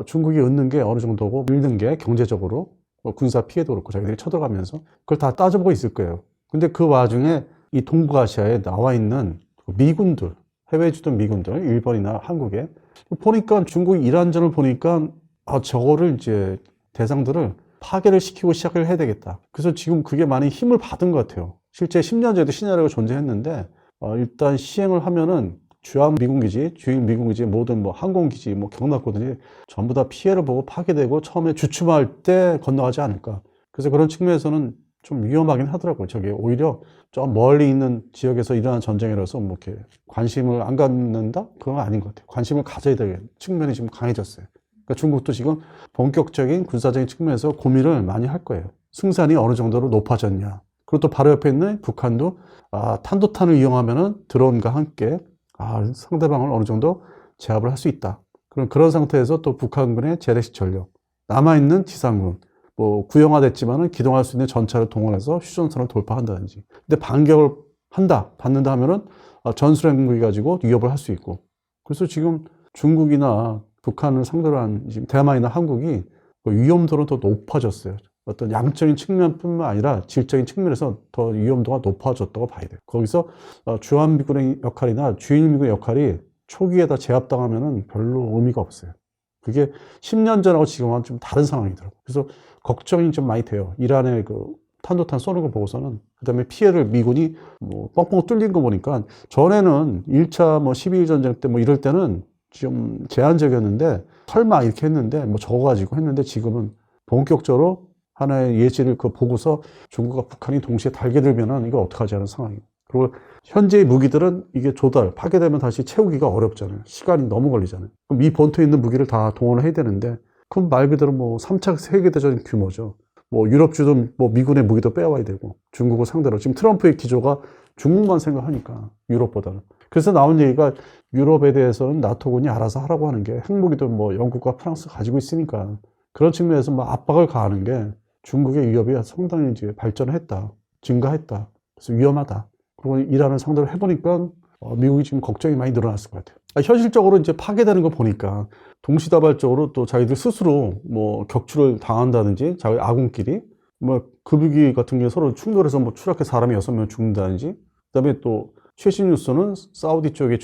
중국이 얻는 게 어느 정도고 잃는 게 경제적으로 뭐 군사 피해도 그렇고 자기들이 쳐들어가면서 그걸 다 따져보고 있을 거예요. 근데 그 와중에 이 동북아시아에 나와 있는 미군들, 해외에 주둔 미군들, 일본이나 한국에 보니까 중국이 이란전을 보니까 저거를 이제 대상들을 파괴를 시키고 시작을 해야 되겠다. 그래서 지금 그게 많이 힘을 받은 것 같아요. 실제 10년 전에도 시나리오가 존재했는데 일단 시행을 하면은 주한 미군기지, 주인 미군기지, 모든 뭐 항공기지, 뭐 경납고들이 전부 다 피해를 보고 파괴되고 처음에 주춤할 때 건너가지 않을까. 그래서 그런 측면에서는 좀 위험하긴 하더라고요. 저게 오히려 좀 멀리 있는 지역에서 일어난 전쟁이라서 뭐 이렇게 관심을 안 갖는다? 그건 아닌 것 같아요. 관심을 가져야 될 측면이 지금 강해졌어요. 그러니까 중국도 지금 본격적인 군사적인 측면에서 고민을 많이 할 거예요. 승산이 어느 정도로 높아졌냐. 그리고 또 바로 옆에 있는 북한도 탄도탄을 이용하면은 드론과 함께 상대방을 어느 정도 제압을 할 수 있다. 그런 상태에서 또 북한군의 재래식 전력, 남아있는 지상군, 뭐 구형화됐지만은 기동할 수 있는 전차를 동원해서 휴전선을 돌파한다든지. 근데 반격을 받는다 하면은 전술핵무기 가지고 위협을 할 수 있고. 그래서 지금 중국이나 북한을 상대로 한 지금 대만이나 한국이 위험도는 더 높아졌어요. 어떤 양적인 측면뿐만 아니라 질적인 측면에서 더 위험도가 높아졌다고 봐야 돼요. 거기서 주한미군의 역할이나 주일미군의 역할이 초기에다 제압당하면은 별로 의미가 없어요. 그게 10년 전하고 지금은 좀 다른 상황이더라고요. 그래서 걱정이 좀 많이 돼요. 이란의 그 탄도탄 쏘는 거 보고서는. 그 다음에 피해를 미군이 뭐 뻥뻥 뚫린 거 보니까 전에는 1차 뭐 12일 전쟁 때 뭐 이럴 때는 좀 제한적이었는데 설마 이렇게 했는데 뭐 적어가지고 했는데 지금은 본격적으로 하나의 예시를 보고서 중국과 북한이 동시에 달게 들면은 이거 어떡하지 하는 상황이에요. 그리고 현재의 무기들은 이게 파괴되면 다시 채우기가 어렵잖아요. 시간이 너무 걸리잖아요. 그럼 이 본토에 있는 무기를 다 동원을 해야 되는데 그럼 말 그대로 뭐 3차 세계대전 규모죠. 뭐 유럽 주둔 뭐 미군의 무기도 빼와야 되고 중국을 상대로 지금 트럼프의 기조가 중국만 생각하니까 유럽보다는. 그래서 나온 얘기가 유럽에 대해서는 나토군이 알아서 하라고 하는 게 핵무기도 뭐 영국과 프랑스 가지고 있으니까 그런 측면에서 뭐 압박을 가하는 게 중국의 위협이 상당히 이제 발전을 했다. 증가했다. 그래서 위험하다. 그리고 이란을 상대로 해보니까 미국이 지금 걱정이 많이 늘어났을 것 같아요. 현실적으로 이제 파괴되는 거 보니까 동시다발적으로 또 자기들 스스로 뭐 격추를 당한다든지 자기 아군끼리 뭐 급유기 같은 게 서로 충돌해서 뭐 추락해 사람이 6명 죽는다든지 그다음에 또 최신 뉴스는 사우디 쪽에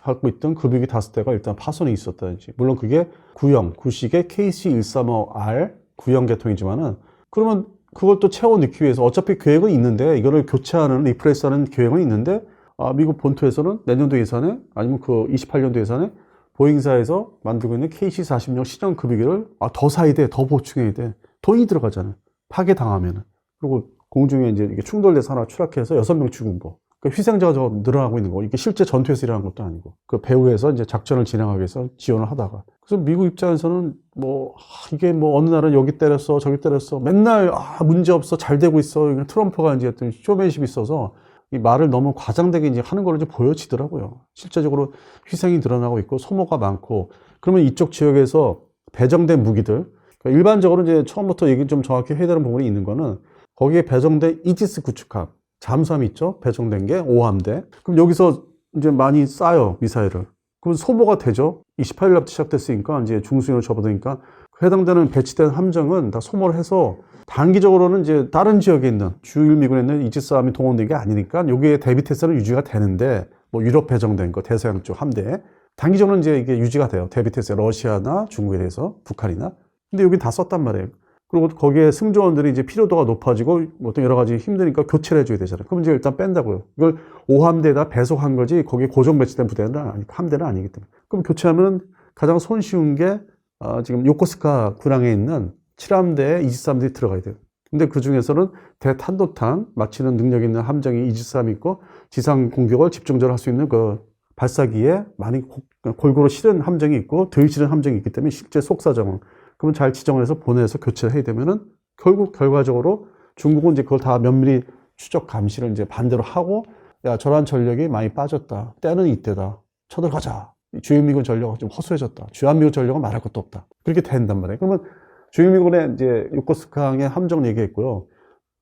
하고 있던 급유기 5대가 일단 파손이 있었다든지 물론 그게 구식의 KC-135R 구형 계통이지만은 그러면 그걸 또 채워 넣기 위해서 어차피 계획은 있는데 이거를 교체하는 리프레스하는 계획은 있는데 미국 본토에서는 내년도 예산에 아니면 그 28년도 예산에 보잉사에서 만들고 있는 KC-40형 신형 급유기를 더 사야 돼, 더 보충해야 돼. 돈이 들어가잖아요. 파괴당하면은. 그리고 공중에 이제 이게 충돌돼서 하나 추락해서 6명 죽은 거. 그 희생자가 저 늘어나고 있는 거. 이게 실제 전투에서 일어난 것도 아니고. 그 배후에서 이제 작전을 진행하기 위해서 지원을 하다가. 그래서 미국 입장에서는 뭐, 이게 뭐 어느 날은 여기 때렸어, 저기 때렸어. 맨날, 문제 없어, 잘 되고 있어. 트럼프가 이제 어떤 쇼맨십이 있어서 이 말을 너무 과장되게 이제 하는 걸로 이제 보여지더라고요. 실제적으로 희생이 늘어나고 있고 소모가 많고. 그러면 이쪽 지역에서 배정된 무기들. 그러니까 일반적으로 이제 처음부터 얘기 좀 정확히 해야 되는 부분이 있는 거는 거기에 배정된 이지스 구축함. 잠수함 있죠? 배정된 게 5함대. 그럼 여기서 이제 많이 쌓여, 미사일을. 그럼 소모가 되죠? 28일부터 시작됐으니까, 이제 중수인을 접어드니까, 해당되는 배치된 함정은 다 소모를 해서, 단기적으로는 이제 다른 지역에 있는, 주일미군에 있는 이지스함이 동원된 게 아니니까, 여기에 대비태세는 유지가 되는데, 뭐 유럽 배정된 거, 대서양 쪽 함대. 단기적으로는 이제 이게 유지가 돼요. 대비태세, 러시아나 중국에 대해서, 북한이나. 근데 여기 다 썼단 말이에요. 그리고 거기에 승조원들이 이제 필요도가 높아지고 어떤 여러 가지 힘드니까 교체를 해줘야 되잖아요. 그럼 이제 일단 뺀다고요. 이걸 5함대에다 배속한 거지 거기에 고정 배치된 부대는 함대는 아니기 때문에. 그럼 교체하면 가장 손쉬운 게 지금 요코스카 군항에 있는 7함대에 이지스함들이 들어가야 돼요. 근데 그 중에서는 대탄도탄 맞추는 능력 있는 함정이 이지스함이 있고 지상 공격을 집중적으로 할 수 있는 그 발사기에 많이 골고루 실은 함정이 있고 덜 실은 함정이 있기 때문에 실제 속사정은 그러면 잘 지정을 해서 보내서 교체를 해야 되면은 결국 결과적으로 중국은 이제 그걸 다 면밀히 추적 감시를 이제 반대로 하고 야, 저러한 전력이 많이 빠졌다. 때는 이때다. 쳐들어가자. 주일미군 전력은 좀 허술해졌다. 주한미군 전력은 말할 것도 없다. 그렇게 된단 말이에요. 그러면 주일미군의 이제 요코스카항의 함정 얘기했고요.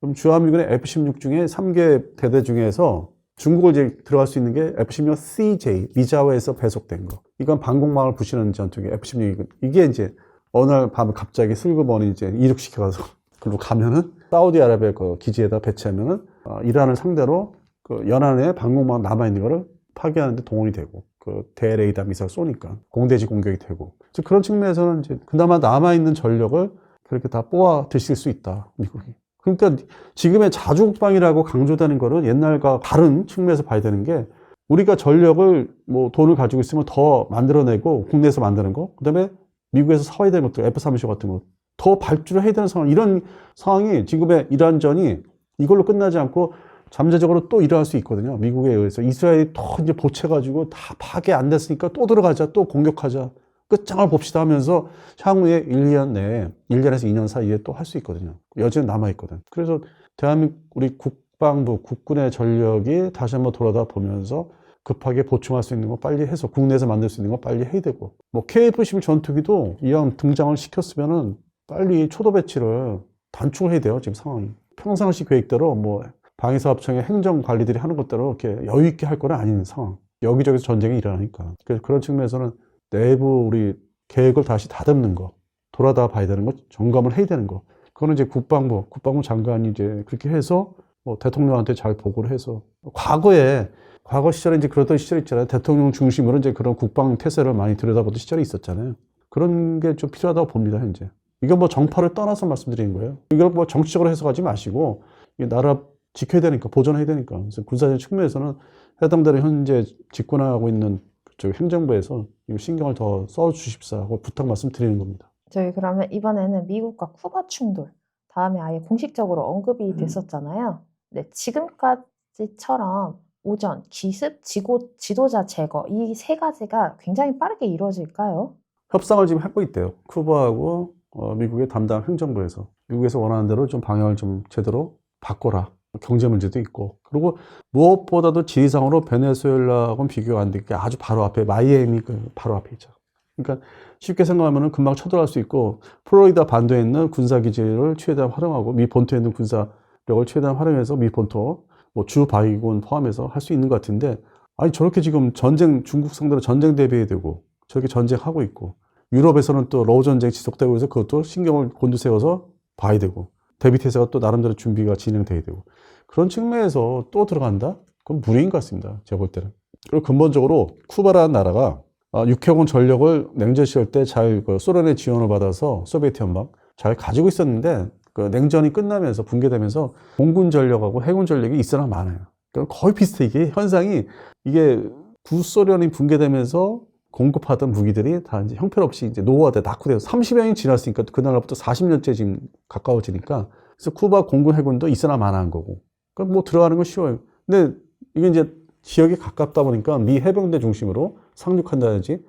그럼 주한미군의 F-16 중에 3개 대대 중에서 중국을 이제 들어갈 수 있는 게 F-16 CJ, 미자와에서 배속된 거. 이건 방공망을 부시는 전투기 F-16. 이게 이제 어느 날 밤에 갑자기 슬그머니 이제 이륙시켜가서 그리고 가면은 사우디아라비아 그 기지에다 배치하면은 이란을 상대로 그 연안에 방공망 남아있는 거를 파괴하는데 동원이 되고 그 대레이더 미사일 쏘니까 공대지 공격이 되고 그런 측면에서는 이제 그나마 남아있는 전력을 그렇게 다 뽑아 드실 수 있다, 미국이. 그러니까 지금의 자주국방이라고 강조되는 거는 옛날과 다른 측면에서 봐야 되는 게 우리가 전력을 뭐 돈을 가지고 있으면 더 만들어내고 국내에서 만드는 거, 그다음에 미국에서 사와야 되는 것들 F-35 같은 거 더 발주를 해야 되는 상황, 이런 상황이 지금의 이란전이 이걸로 끝나지 않고 잠재적으로 또 일어날 수 있거든요. 미국에 의해서 이스라엘이 또 이제 보채가지고 다 파괴 안 됐으니까 또 들어가자, 또 공격하자, 끝장을 봅시다 하면서 향후에 1년 내에 1년에서 2년 사이에 또 할 수 있거든요. 여전히 남아있거든. 그래서 대한민국 우리 국방부, 국군의 전력이 다시 한번 돌아다 보면서 급하게 보충할 수 있는 거 빨리 해서 국내에서 만들 수 있는 거 빨리 해야 되고, 뭐 KF-11 전투기도 이왕 등장을 시켰으면은 빨리 초도 배치를 단축을 해야 돼요. 지금 상황이. 평상시 계획대로 뭐 방위사업청의 행정관리들이 하는 것대로 이렇게 여유 있게 할 건 아닌 상황. 여기저기서 전쟁이 일어나니까. 그래서 그런 측면에서는 내부 우리 계획을 다시 다듬는 거, 돌아다 봐야 되는 거, 점검을 해야 되는 거. 그거는 이제 국방부 장관이 이제 그렇게 해서 뭐 대통령한테 잘 보고를 해서 과거 시절에 이제 그러던 시절이 있잖아요. 대통령 중심으로 이제 그런 국방 태세를 많이 들여다보던 시절이 있었잖아요. 그런 게 좀 필요하다고 봅니다, 현재. 이건 뭐 정파를 떠나서 말씀드리는 거예요. 이걸 뭐 정치적으로 해석하지 마시고, 나라 지켜야 되니까, 보존해야 되니까. 그래서 군사적 측면에서는 해당되는 현재 집권하고 있는 그쪽 행정부에서 이거 신경을 더 써주십사 하고 부탁 말씀드리는 겁니다. 저희 그러면 이번에는 미국과 쿠바 충돌, 다음에 아예 공식적으로 언급이 됐었잖아요. 네, 지금까지처럼 오전, 기습, 지도자 제거 이 세 가지가 굉장히 빠르게 이루어질까요? 협상을 지금 하고 있대요. 쿠바하고 미국의 담당 행정부에서. 미국에서 원하는 대로 좀 방향을 좀 제대로 바꿔라. 경제 문제도 있고. 그리고 무엇보다도 지리상으로 베네수엘라하고는 비교가 안 되게 아주 바로 앞에, 마이애미 바로 앞에 있죠. 그러니까 쉽게 생각하면 금방 쳐들어갈 수 있고, 플로리다 반도에 있는 군사기지를 최대한 활용하고, 미 본토에 있는 군사력을 최대한 활용해서 미 본토, 뭐 주 바위군 포함해서 할 수 있는 것 같은데, 아니, 저렇게 지금 중국 상대로 전쟁 대비해야 되고, 저렇게 전쟁하고 있고, 유럽에서는 또 러우 전쟁 지속되고 해서 그것도 신경을 곤두세워서 봐야 되고, 대비태세가 또 나름대로 준비가 진행돼야 되고, 그런 측면에서 또 들어간다? 그건 무리인 것 같습니다. 제가 볼 때는. 그리고 근본적으로 쿠바라는 나라가 육해공 전력을 냉전 시절 때 잘 소련의 지원을 받아서 소비에트 연방 잘 가지고 있었는데, 그 냉전이 끝나면서 붕괴되면서 공군 전력하고 해군 전력이 있으나 많아요. 그러니까 거의 비슷해. 이게 현상이, 이게 구소련이 붕괴되면서 공급하던 무기들이 다 이제 형편없이 이제 노후화돼 낙후돼서 30여 년이 지났으니까 그날부터 40년째 지금 가까워지니까, 그래서 쿠바 공군 해군도 있으나 마나한 거고. 그러니까 뭐 들어가는 건 쉬워요. 근데 이게 이제 지역이 가깝다 보니까 미 해병대 중심으로 상륙한다든지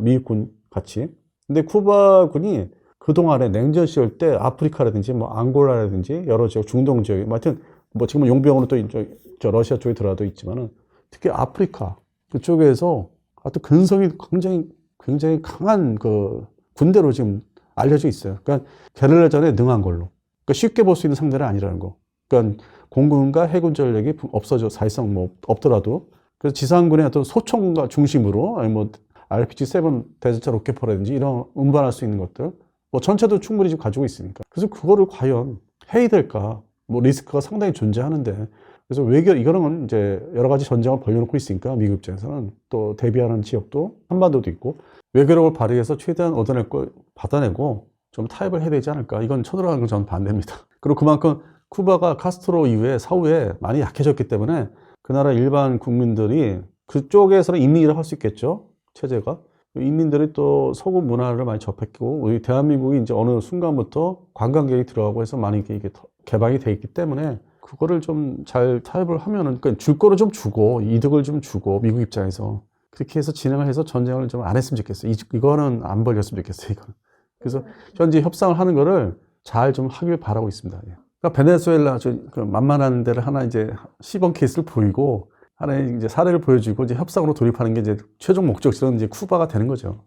미군 같이. 근데 쿠바 군이 그동안에 냉전 시절 때 아프리카라든지 뭐 앙골라라든지 여러 지역, 중동 지역, 하여튼 뭐 지금은 용병으로 또 저 러시아 쪽에 들어와도 있지만은 특히 아프리카 그쪽에서 하여튼 근성이 굉장히 강한 그 군대로 지금 알려져 있어요. 그러니까 게릴라전에 능한 걸로. 그러니까 쉽게 볼 수 있는 상대는 아니라는 거. 그러니까 공군과 해군 전력이 없어져 사실상 뭐 없더라도, 그래서 지상군의 어떤 소총과 중심으로, 아니 뭐 RPG-7 대전차 로켓포라든지 이런 운반할 수 있는 것들, 뭐 전체도 충분히 지금 가지고 있으니까. 그래서 그거를 과연 해야 될까? 뭐 리스크가 상당히 존재하는데, 그래서 이거는 이제 여러 가지 전쟁을 벌려놓고 있으니까 미국 입장에서는 또 대비하는 지역도 한반도도 있고, 외교력을 발휘해서 최대한 받아내고 좀 타협을 해야 되지 않을까. 이건 쳐들어가는 건 저는 반대입니다. 그리고 그만큼 쿠바가 카스트로 이후에 사후에 많이 약해졌기 때문에 그 나라 일반 국민들이 그쪽에서는 인민이라고 할 수 있겠죠. 체제가. 인민들이 또 서구 문화를 많이 접했고, 우리 대한민국이 이제 어느 순간부터 관광객이 들어가고 해서 많이 이게 개방이 돼 있기 때문에 그거를 좀 잘 타협을 하면은, 그러니까 줄 거를 좀 주고, 이득을 좀 주고, 미국 입장에서. 그렇게 해서 진행을 해서 전쟁을 좀 안 했으면 좋겠어요. 이거는 안 벌렸으면 좋겠어요, 이거는. 그래서 현재 협상을 하는 거를 잘 좀 하길 바라고 있습니다. 그러니까 베네수엘라 그 만만한 데를 하나 이제 시범 케이스를 보이고, 하나의 이제 사례를 보여주고 이제 협상으로 돌입하는 게 이제 최종 목적지는 이제 쿠바가 되는 거죠.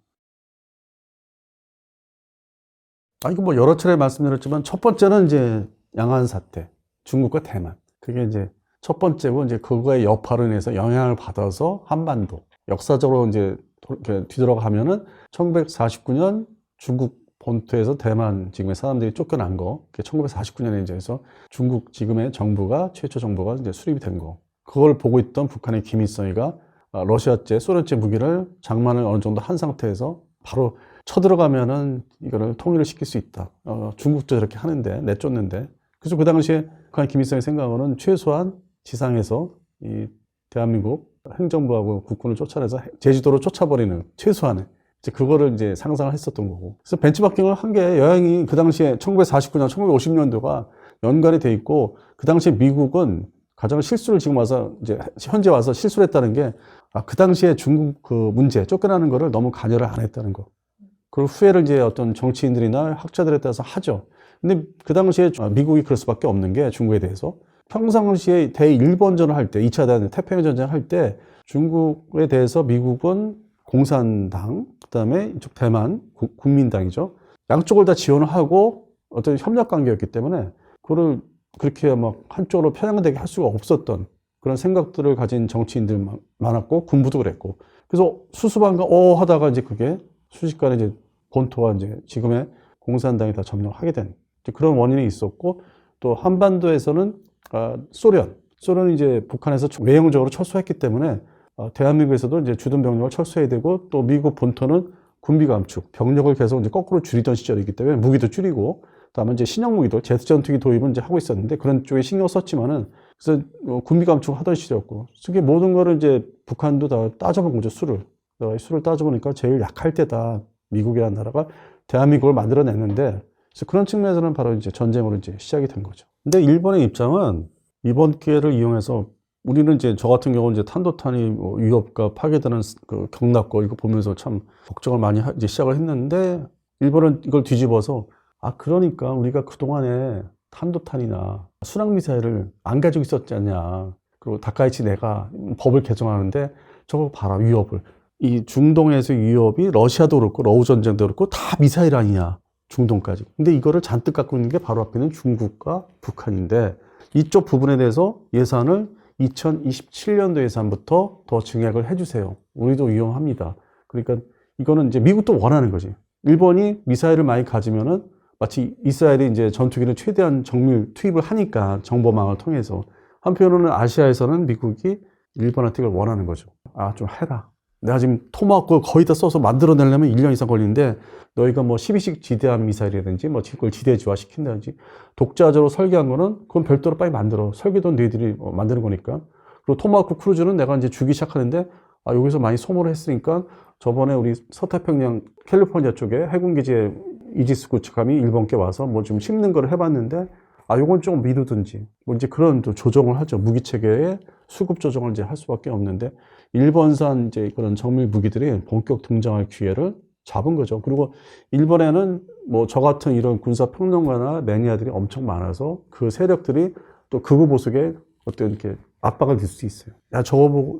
이거 뭐 여러 차례 말씀드렸지만 첫 번째는 이제 양안 사태. 중국과 대만. 그게 이제 첫 번째고, 이제 그거의 여파로 인해서 영향을 받아서 한반도. 역사적으로 이제 이렇게 뒤돌아가면은 1949년 중국 본토에서 대만 지금의 사람들이 쫓겨난 거. 그게 1949년에 이제 해서 중국 지금의 정부가, 최초 정부가 이제 수립이 된 거. 그걸 보고 있던 북한의 김일성이가 러시아제, 소련제 무기를 장만을 어느 정도 한 상태에서 바로 쳐들어가면은 이거를 통일을 시킬 수 있다. 중국도 저렇게 하는데, 내쫓는데. 그래서 그 당시에 북한 김일성의 생각으로는 최소한 지상에서 이 대한민국 행정부하고 국군을 쫓아내서 제주도로 쫓아버리는 최소한의 이제 그거를 이제 상상을 했었던 거고. 그래서 벤치마킹을 한 게 여행이 그 당시에 1949년, 1950년도가 연관이 돼 있고, 그 당시에 미국은 가장 실수를 지금 와서 이제 현재 와서 실수를 했다는 게, 그 당시에 중국 그 문제, 쫓겨나는 거를 너무 관여를 안 했다는 거. 그걸 후회를 이제 어떤 정치인들이나 학자들에 따라서 하죠. 근데 그 당시에 미국이 그럴 수밖에 없는 게 중국에 대해서 평상시에 대일본전을 할 때, 2차 태평양 전쟁을 할 때 중국에 대해서 미국은 공산당, 그다음에 이쪽 대만 국민당이죠. 양쪽을 다 지원을 하고 어떤 협력 관계였기 때문에 그거를 그렇게 막 한쪽으로 편향되게 할 수가 없었던 그런 생각들을 가진 정치인들 많았고, 군부도 그랬고. 그래서 수수방가 하다가 이제 그게 순식간에 이제 본토가 이제 지금의 공산당이 다 점령을 하게 된 그런 원인이 있었고, 또 한반도에서는 소련이 이제 북한에서 외형적으로 철수했기 때문에 대한민국에서도 이제 주둔 병력을 철수해야 되고, 또 미국 본토는 군비 감축, 병력을 계속 이제 거꾸로 줄이던 시절이기 때문에 무기도 줄이고, 그다음에 이제 신형 무기도 제트 전투기 도입은 이제 하고 있었는데 그런 쪽에 신경 썼지만은, 그래서 군비 감축 하던 시절이었고, 그게 모든 거를 이제 북한도 다 따져본 거죠. 술을 따져보니까 제일 약할 때다 미국이라는 나라가 대한민국을 만들어냈는데, 그래서 그런 측면에서는 바로 이제 전쟁으로 이제 시작이 된 거죠. 근데 일본의 입장은 이번 기회를 이용해서, 우리는 이제 저 같은 경우는 이제 탄도탄이 위협과 파괴되는 그 경납고 이거 보면서 참 걱정을 많이 이제 시작을 했는데, 일본은 이걸 뒤집어서 그러니까 우리가 그동안에 탄도탄이나 순항미사일을 안 가지고 있었지 않냐. 그리고 다카이치 내가 법을 개정하는데 저거 봐라, 위협을. 이 중동에서의 위협이 러시아도 그렇고 러우 전쟁도 그렇고 다 미사일 아니냐, 중동까지. 근데 이거를 잔뜩 갖고 있는 게 바로 앞에 있는 중국과 북한인데, 이쪽 부분에 대해서 예산을 2027년도 예산부터 더 증액을 해주세요. 우리도 이용합니다. 그러니까 이거는 이제 미국도 원하는 거지. 일본이 미사일을 많이 가지면은 마치 이스라엘이 이제 전투기를 최대한 정밀 투입을 하니까 정보망을 통해서, 한편으로는 아시아에서는 미국이 일본한테 이걸 원하는 거죠. 좀 해라. 내가 지금 토마호크 거의 다 써서 만들어내려면 1년 이상 걸리는데, 너희가 뭐 12식 지대함 미사일이라든지 뭐 그걸 지대지화 시킨다든지 독자적으로 설계한 거는 그건 별도로 빨리 만들어. 설계도는 너희들이 만드는 거니까. 그리고 토마호크 크루즈는 내가 이제 주기 시작하는데, 여기서 많이 소모를 했으니까 저번에 우리 서태평양 캘리포니아 쪽에 해군기지에 이지스 구축함이 일본께 와서 뭐 좀 심는 거를 해봤는데, 요건 좀 미루든지, 뭐 이제 그런 또 조정을 하죠. 무기 체계의 수급 조정을 이제 할 수밖에 없는데, 일본산 이제 그런 정밀 무기들이 본격 등장할 기회를 잡은 거죠. 그리고 일본에는 뭐 저 같은 이런 군사 평론가나 매니아들이 엄청 많아서 그 세력들이 또 극우 보수에 어떤 이렇게 압박을 줄 수 있어요.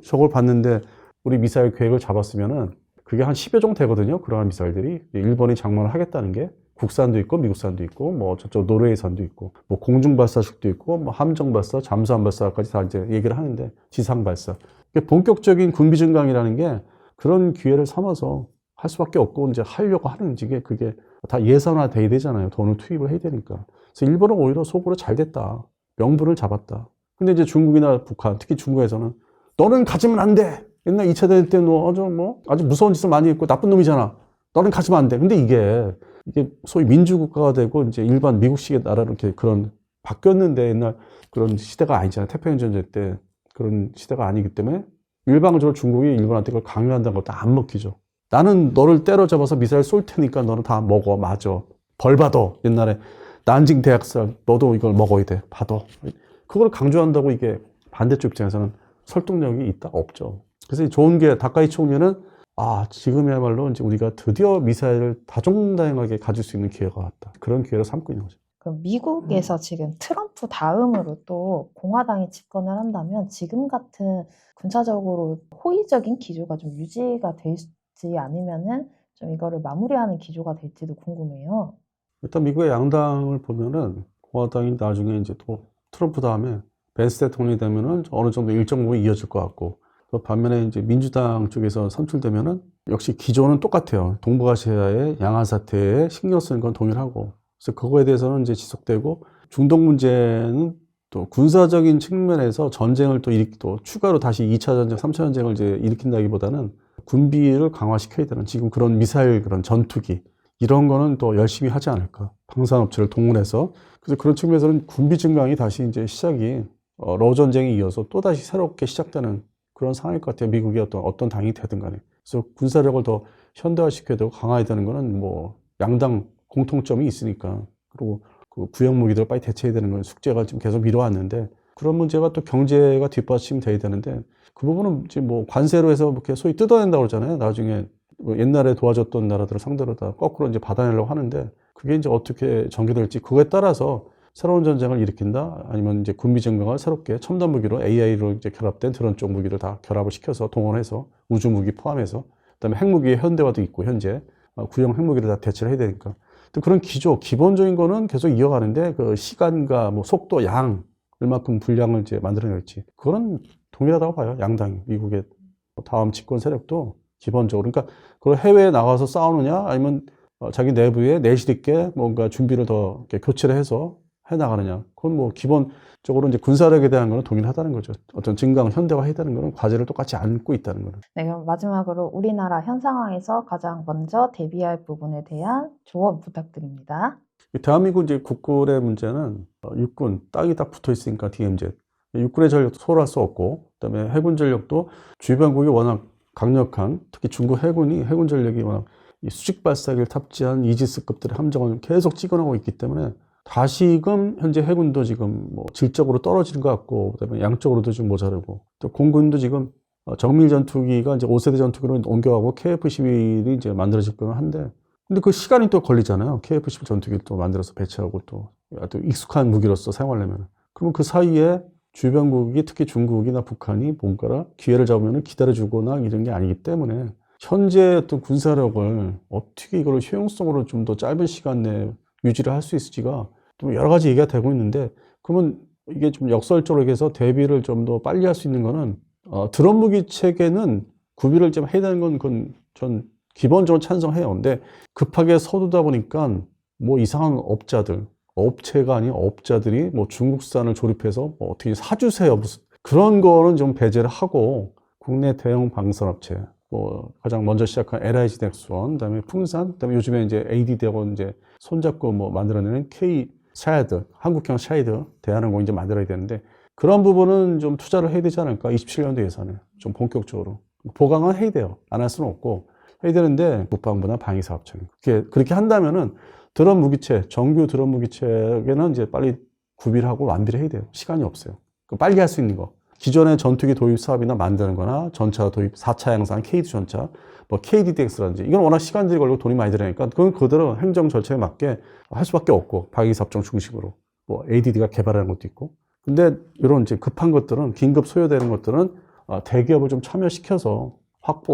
저걸 봤는데 우리 미사일 계획을 잡았으면은 그게 한 10여 종 되거든요. 그러한 미사일들이. 일본이 장만을 하겠다는 게 국산도 있고 미국산도 있고 뭐 저쪽 노르웨이산도 있고 뭐 공중발사식도 있고 뭐 함정발사, 잠수함 발사까지 다 이제 얘기를 하는데, 지상발사. 본격적인 군비 증강이라는 게 그런 기회를 삼아서 할 수밖에 없고, 이제 하려고 하는 그게 다 예산화 돼야 되잖아요. 돈을 투입을 해야 되니까. 그래서 일본은 오히려 속으로 잘 됐다. 명분을 잡았다. 근데 이제 중국이나 북한, 특히 중국에서는 너는 가지면 안 돼. 옛날 2차 대전 때 너 아주 무서운 짓을 많이 했고 나쁜 놈이잖아. 너는 가지면 안 돼. 근데 이게 소위 민주국가가 되고 이제 일반 미국식의 나라로 이렇게 그런 바뀌었는데, 옛날 그런 시대가 아니잖아요. 태평양 전쟁 때 그런 시대가 아니기 때문에 일방적으로 중국이 일본한테 그걸 강요한다는 것도 안 먹히죠. 나는 너를 때려잡아서 미사일 쏠 테니까 너는 다 먹어. 맞아. 벌 받아. 옛날에 난징 대학살 너도 이걸 먹어야 돼. 받아. 그걸 강조한다고 이게 반대쪽 입장에서는 설득력이 있다? 없죠. 그래서 좋은 게 다카이 총리는 지금이야말로 이제 우리가 드디어 미사일을 다종다양하게 가질 수 있는 기회가 왔다. 그런 기회를 삼고 있는 거죠. 그럼 미국에서 지금 트럼프 다음으로 또 공화당이 집권을 한다면 지금 같은 군사적으로 호의적인 기조가 좀 유지가 될지, 아니면은 좀 이거를 마무리하는 기조가 될지도 궁금해요. 일단 미국의 양당을 보면은 공화당이 나중에 이제 또 트럼프 다음에 벤스 대통령이 되면은 어느 정도 일정 부분 이어질 것 같고, 또 반면에 이제 민주당 쪽에서 선출되면은 역시 기조는 똑같아요. 동북아시아의 양안 사태에 신경 쓰는 건 동일하고, 그래서 그거에 대해서는 이제 지속되고, 중동 문제는 또 군사적인 측면에서 전쟁을 또 추가로 다시 2차 전쟁, 3차 전쟁을 이제 일으킨다기보다는 군비를 강화시켜야 되는, 지금 그런 미사일, 그런 전투기 이런 거는 또 열심히 하지 않을까. 방산업체를 동원해서. 그래서 그런 측면에서는 군비 증강이 다시 이제 시작이 러우 전쟁에 이어서 또 다시 새롭게 시작되는 그런 상황일 것 같아요. 미국이 어떤 당이 되든 간에. 그래서 군사력을 더 현대화시켜야 되고 강화해야 되는 거는 뭐 양당 공통점이 있으니까. 그리고 그 구형 무기들 빨리 대체해야 되는 건 숙제가 지금 계속 미뤄왔는데, 그런 문제가 또 경제가 뒷받침돼야 되는데, 그 부분은 지금 뭐 관세로 해서 이렇게 소위 뜯어낸다고 그러잖아요. 나중에 뭐 옛날에 도와줬던 나라들을 상대로 다 거꾸로 이제 받아내려고 하는데, 그게 이제 어떻게 전개될지 그거에 따라서 새로운 전쟁을 일으킨다, 아니면 이제 군비 증강을 새롭게 첨단 무기로 AI로 이제 결합된 그런 쪽 무기를 다 결합을 시켜서 동원해서 우주 무기 포함해서, 그다음에 핵무기의 현대화도 있고 현재 구형 핵무기를 다 대체를 해야 되니까. 또 그런 기조, 기본적인 거는 계속 이어가는데, 그 시간과 뭐 속도, 양, 얼마큼 분량을 이제 만들어낼지, 그거는 동일하다고 봐요. 양당이. 미국의 다음 집권 세력도 기본적으로. 그러니까 그걸 해외에 나가서 싸우느냐, 아니면 자기 내부에 내실 있게 뭔가 준비를 더 이렇게 교체를 해서 해나가느냐. 그건 뭐 기본적으로 이제 군사력에 대한 거는 동일하다는 거죠. 어떤 증강, 현대화 해야 되는 거는 과제를 똑같이 안고 있다는 거는. 네, 그럼 마지막으로 우리나라 현 상황에서 가장 먼저 대비할 부분에 대한 조언 부탁드립니다. 대한민국 이제 국군의 문제는 육군, 땅이 딱 붙어 있으니까 DMZ. 육군의 전력도 소홀할 수 없고, 그다음에 해군 전력도 주변국이 워낙 강력한, 특히 중국 해군 전력이 워낙 이 수직 발사기를 탑재한 이지스급들의 함정을 계속 찍어나가고 있기 때문에, 다시금 현재 해군도 지금 뭐 질적으로 떨어지는 것 같고, 그다음에 양적으로도 좀 모자르고, 또 공군도 지금 정밀 전투기가 이제 5세대 전투기로 옮겨가고 KF-11이 이제 만들어질 거긴 한데, 근데 그 시간이 또 걸리잖아요. KF-11 전투기를 또 만들어서 배치하고 또 익숙한 무기로서 사용하려면. 그러면 그 사이에 주변국이, 특히 중국이나 북한이 뭔가를 기회를 잡으면 기다려주거나 이런 게 아니기 때문에, 현재 어떤 군사력을 어떻게 이걸 효용성으로 좀 더 짧은 시간 내에 유지를 할 수 있을지가 좀 여러 가지 얘기가 되고 있는데, 그러면 이게 좀 역설적으로 해서 대비를 좀 더 빨리 할 수 있는 거는, 드론 무기 체계는 구비를 좀 해야 되는 건 그건 전 기본적으로 찬성해요. 근데 급하게 서두다 보니까 뭐 이상한 업체가 아닌 업자들이 뭐 중국산을 조립해서 뭐 어떻게 사주세요, 무슨 그런 거는 좀 배제를 하고, 국내 대형 방산업체, 뭐 가장 먼저 시작한 LIG 넥스원, 그다음에 풍산, 그다음에 요즘에 이제 AD대하고 이제 손잡고 뭐 만들어내는 샤이드, 한국형 샤이드 대한항공 이제 만들어야 되는데, 그런 부분은 좀 투자를 해야 되지 않을까? 27년도 예산에 좀 본격적으로 보강은 해야 돼요. 안 할 수는 없고 해야 되는데, 국방부나 방위사업청 그렇게 한다면은 드론 무기체, 정규 드론 무기체에는 이제 빨리 구비를 하고 완비를 해야 돼요. 시간이 없어요. 빨리 할 수 있는 거. 기존의 전투기 도입 사업이나 만드는 거나 전차 도입, 4차 양산, KD 전차, 뭐 KDDX라든지, 이건 워낙 시간들이 걸리고 돈이 많이 들으니까 그건 그대로 행정 절차에 맞게 할 수밖에 없고, 방위사업청 중심으로 뭐 ADD가 개발하는 것도 있고. 근데 이런 이제 급한 것들은, 긴급 소요되는 것들은 대기업을 좀 참여시켜서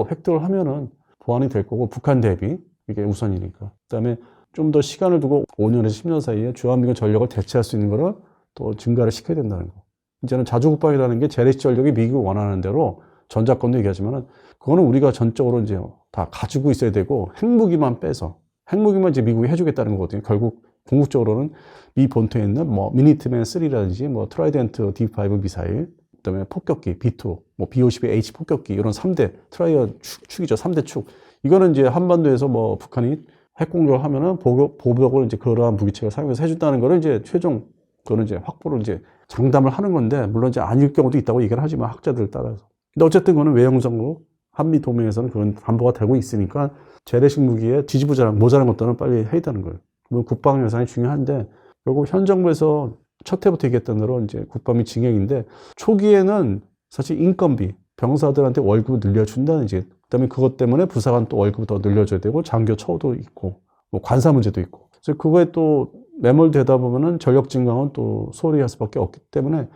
획득을 하면은 보완이 될 거고, 북한 대비 이게 우선이니까. 그다음에 좀 더 시간을 두고 5년에서 10년 사이에 주한미군 전력을 대체할 수 있는 거를 또 증가를 시켜야 된다는 거. 이제는 자주국방이라는 게 재래식 전력이 미국이 원하는 대로, 전작권도 얘기하지만은 그거는 우리가 전적으로 이제 다 가지고 있어야 되고, 핵무기만 빼서 핵무기만 이제 미국이 해주겠다는 거거든요. 결국 궁극적으로는 미 본토에 있는 뭐 미니트맨 3라든지 뭐 트라이덴트 D5 미사일, 그다음에 폭격기 B2, 뭐 B-52H 폭격기, 이런 3대 트라이어 축이죠. 3대 축. 이거는 이제 한반도에서 뭐 북한이 핵 공격을 하면은 보복을 이제 그러한 무기체를 사용해서 해준다는 거를 이제 최종 그거는 이제 확보를 이제 장담을 하는 건데, 물론 이제 아닐 경우도 있다고 얘기를 하지만, 학자들 따라서. 근데 어쨌든 그거는 외형적으로 한미 동맹에서는 그건 담보가 되고 있으니까, 재래식 무기에 지지부진한 모자란 것들은 빨리 해야 되는 거예요. 그러면 국방 예산이 중요한데, 결국 현 정부에서 첫 해부터 얘기했던 대로 이제 국방비 증액인데, 초기에는 사실 인건비, 병사들한테 월급을 늘려준다든지, 그다음에 그것 때문에 부사관 또 월급을 더 늘려줘야 되고, 장교 처우도 있고, 뭐 관사 문제도 있고. 그래서 그거에 또 매몰되다 보면은 전력 증강은 또 소홀히 할 수밖에 없기 때문에,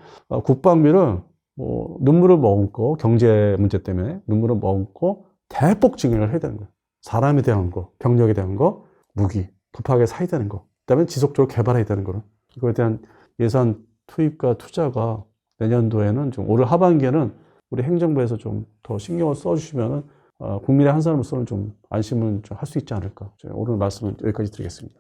국방비를 뭐 눈물을 머금고, 경제 문제 때문에 눈물을 머금고 대폭 증액을 해야 되는 거예요. 사람에 대한 거, 병력에 대한 거, 무기 급하게 사야 되는 거, 그다음에 지속적으로 개발해야 되는 거를, 그거에 대한 예산 투입과 투자가 내년도에는 좀 올 하반기에는 우리 행정부에서 좀 더 신경을 써주시면 국민의 한 사람으로서는 좀 안심을 좀 할 수 있지 않을까. 오늘 말씀은 여기까지 드리겠습니다.